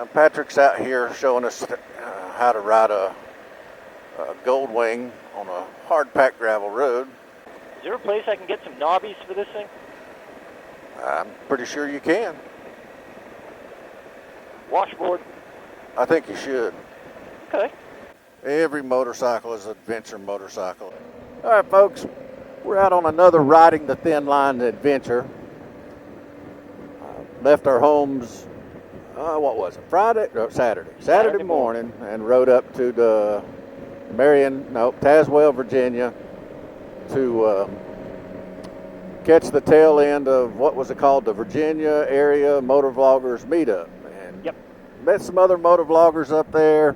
Patrick's out here showing us how to ride a gold wing on a hard packed gravel road. Is there a place I can get some knobbies for this thing? I'm pretty sure you can. Washboard? I think you should. Okay. Every motorcycle is an adventure motorcycle. All right, folks, we're out on another Riding the Thin Line adventure. Left our homes, what was it, Saturday morning, and rode up to the Tazewell, Virginia, to catch the tail end of what was it called, the Virginia Area Motovloggers meetup. And met some other motovloggers up there,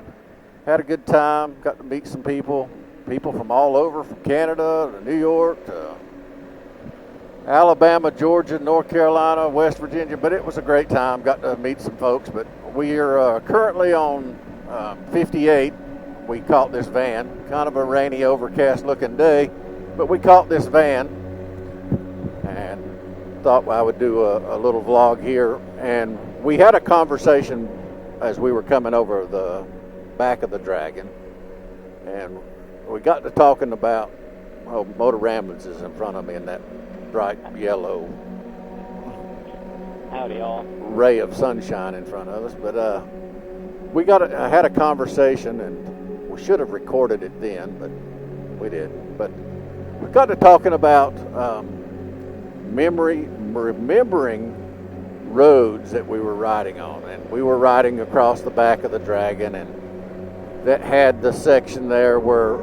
had a good time, got to meet some people from all over, from Canada to New York to Alabama, Georgia, North Carolina, West Virginia, but it was a great time. Got to meet some folks, but we are currently on 58. We caught this van, kind of a rainy, overcast looking day, but we caught this van and thought I would do a little vlog here. And we had a conversation as we were coming over the back of the Dragon, and we got to talking about, MotoRamblings is in front of me in that bright yellow howdy all ray of sunshine in front of us. But I had a conversation, and we should have recorded it then, but we didn't. But we got to talking about remembering roads that we were riding on, and we were riding across the back of the Dragon, and that had the section there where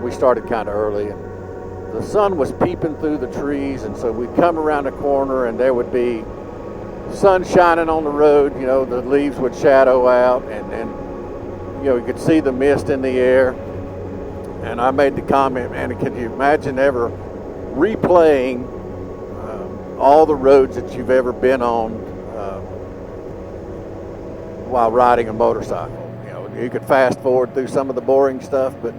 we started kind of early, and the sun was peeping through the trees, and so we'd come around a corner and there would be sun shining on the road. The leaves would shadow out, and you could see the mist in the air. And I made the comment, man, can you imagine ever replaying all the roads that you've ever been on while riding a motorcycle? You could fast forward through some of the boring stuff, but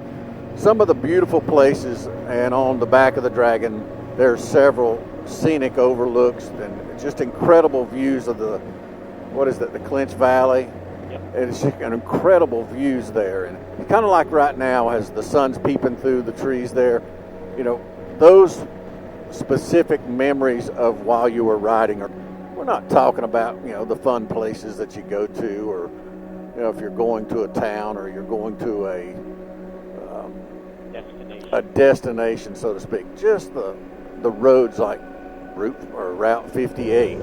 some of the beautiful places, and on the back of the Dragon, there's several scenic overlooks and just incredible views of the Clinch Valley. Yep. And it's just an incredible views there. And kind of like right now, as the sun's peeping through the trees there, those specific memories of while you were riding. We're not talking about, the fun places that you go to, or if you're going to a town, or you're going to a destination, so to speak. Just the roads like Route 58,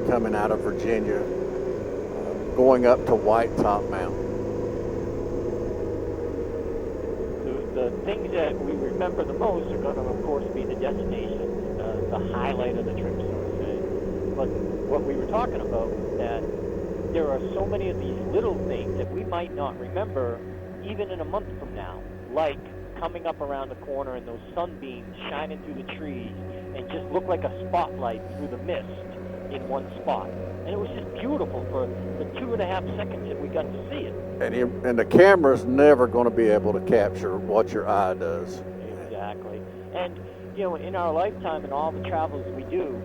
coming out of Virginia, going up to White Top Mountain. The things that we remember the most are going to, of course, be the destination, the highlight of the trip, so to say. But what we were talking about is that there are so many of these little things that we might not remember even in a month from now, like coming up around the corner and those sunbeams shining through the trees and just look like a spotlight through the mist in one spot. And it was just beautiful for the 2.5 seconds that we got to see it. And the camera's never going to be able to capture what your eye does. Exactly. And, in our lifetime and all the travels we do,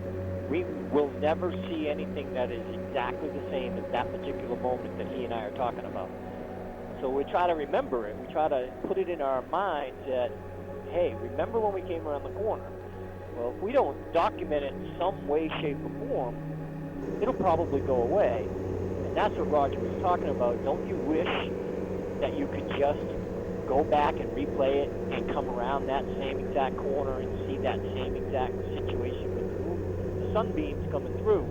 we will never see anything that is exactly the same as that particular moment that he and I are talking about. So we try to remember it. We try to put it in our minds that, hey, remember when we came around the corner? Well, if we don't document it in some way, shape, or form, it'll probably go away. And that's what Roger was talking about. Don't you wish that you could just go back and replay it and come around that same exact corner and see that same exact situation with the sunbeams coming through?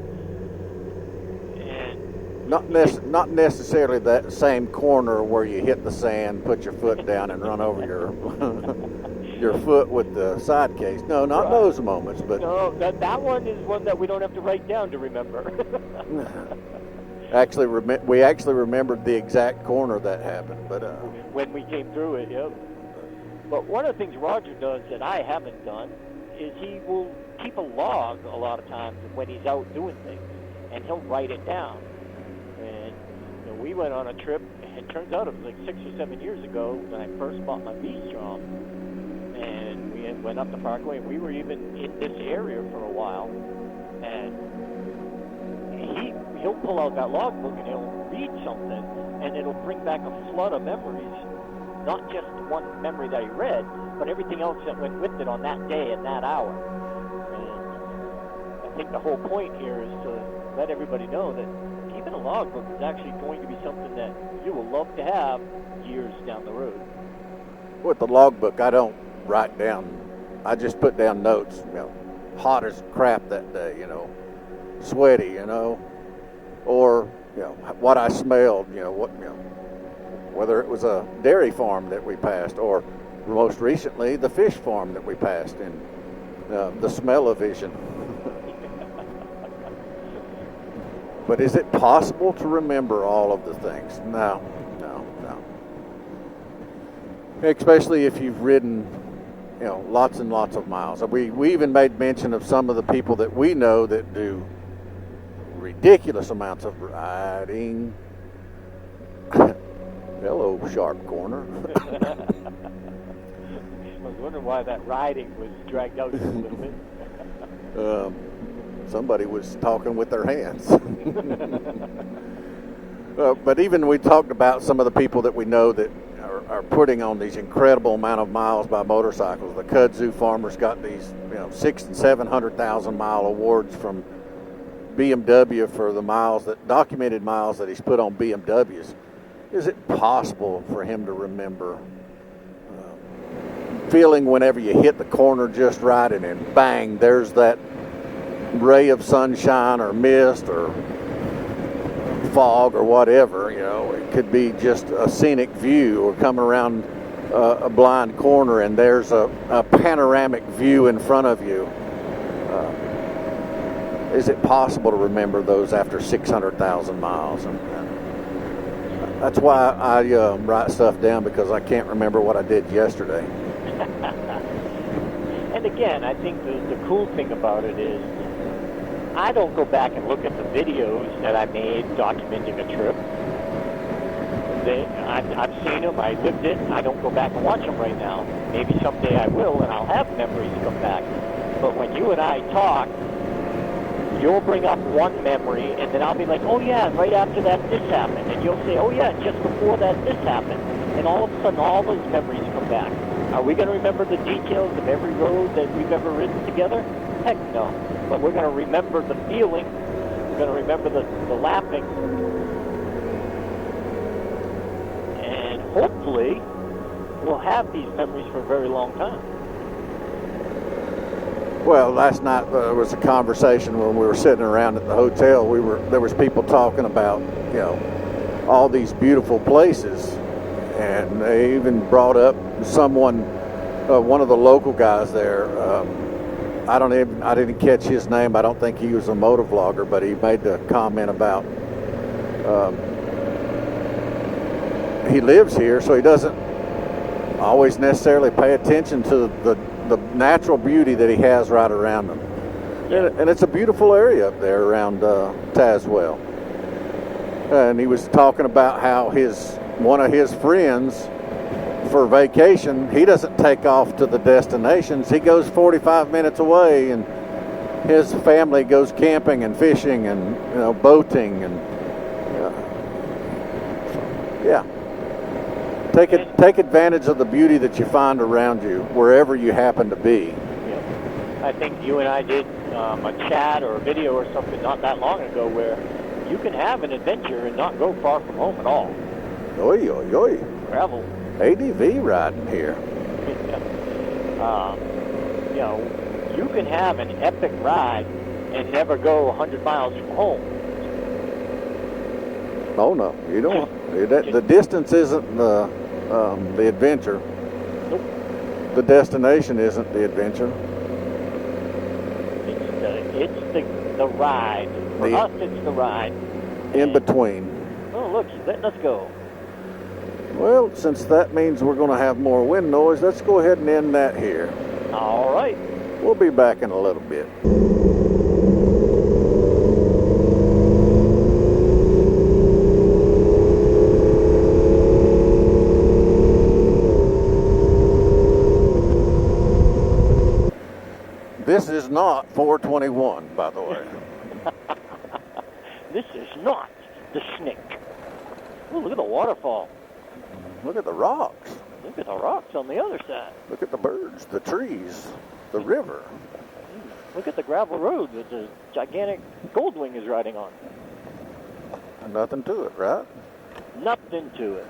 Not necessarily that same corner where you hit the sand, put your foot down, and run over your foot with the side case. No, not those moments. But no, that one is one that we don't have to write down to remember. we actually remembered the exact corner that happened, but when we came through it, yep. But one of the things Roger does that I haven't done is he will keep a log a lot of times when he's out doing things, and he'll write it down. And we went on a trip, and it turns out it was like 6 or 7 years ago when I first bought my V-Strom, and we went up the Parkway, and we were even in this area for a while, and he'll pull out that logbook and he'll read something, and it'll bring back a flood of memories. Not just one memory that he read, but everything else that went with it on that day and that hour. And I think the whole point here is to let everybody know that keeping a logbook is actually going to be something that you will love to have years down the road. With the logbook, I don't write down. I just put down notes. Hot as crap that day. Sweaty. Or what I smelled. Whether it was a dairy farm that we passed, or most recently the fish farm that we passed, and the smell-o-vision. But is it possible to remember all of the things? No. Especially if you've ridden, lots and lots of miles. We even made mention of some of the people that we know that do ridiculous amounts of riding. Hello, sharp corner. I was wondering why that riding was dragged out just a little bit. Somebody was talking with their hands. But even we talked about some of the people that we know that are putting on these incredible amount of miles by motorcycles. The kudzu farmer's got these 600,000 and 700,000 mile awards from BMW for the documented miles that he's put on BMWs. Is it possible for him to remember feeling whenever you hit the corner just right, and then bang, there's that ray of sunshine or mist or fog or whatever? It could be just a scenic view, or come around a blind corner and there's a panoramic view in front of you. Is it possible to remember those after 600,000 miles? That's why I write stuff down, because I can't remember what I did yesterday. And again, I think the cool thing about it is I don't go back and look at the videos that I made documenting a trip. I've seen them, I lived it, I don't go back and watch them right now. Maybe someday I will, and I'll have memories come back. But when you and I talk, you'll bring up one memory, and then I'll be like, oh yeah, right after that this happened. And you'll say, oh yeah, just before that this happened. And all of a sudden, all those memories come back. Are we going to remember the details of every road that we've ever ridden together? Heck no. But we're going to remember the feeling. We're going to remember the laughing. And hopefully, we'll have these memories for a very long time. Well, last night there was a conversation when we were sitting around at the hotel. There was people talking about, all these beautiful places, and they even brought up someone, one of the local guys there. I didn't catch his name. I don't think he was a motovlogger, but he made the comment about he lives here, so he doesn't always necessarily pay attention to the natural beauty that he has right around him. And it's a beautiful area up there around Tazewell. And he was talking about how one of his friends, for vacation, he doesn't take off to the destinations. He goes 45 minutes away, and his family goes camping and fishing and boating, and yeah. Take advantage of the beauty that you find around you, wherever you happen to be. Yeah. I think you and I did a chat or a video or something not that long ago where you can have an adventure and not go far from home at all. Oi, oi, oi. Travel. ADV riding here. You can have an epic ride and never go 100 miles from home. Oh no, you don't. The distance isn't the adventure. Nope. The destination isn't the adventure. It's the ride. For us, it's the ride. In between. Oh, look, he's letting us go. Well, since that means we're going to have more wind noise, let's go ahead and end that here. All right. We'll be back in a little bit. This is not 421, by the way. This is not the snake. Oh, look at the waterfall. Look at the rocks. Look at the rocks on the other side. Look at the birds, the trees, the river. Look at the gravel road that the gigantic Goldwing is riding on. Nothing to it, right? Nothing to it.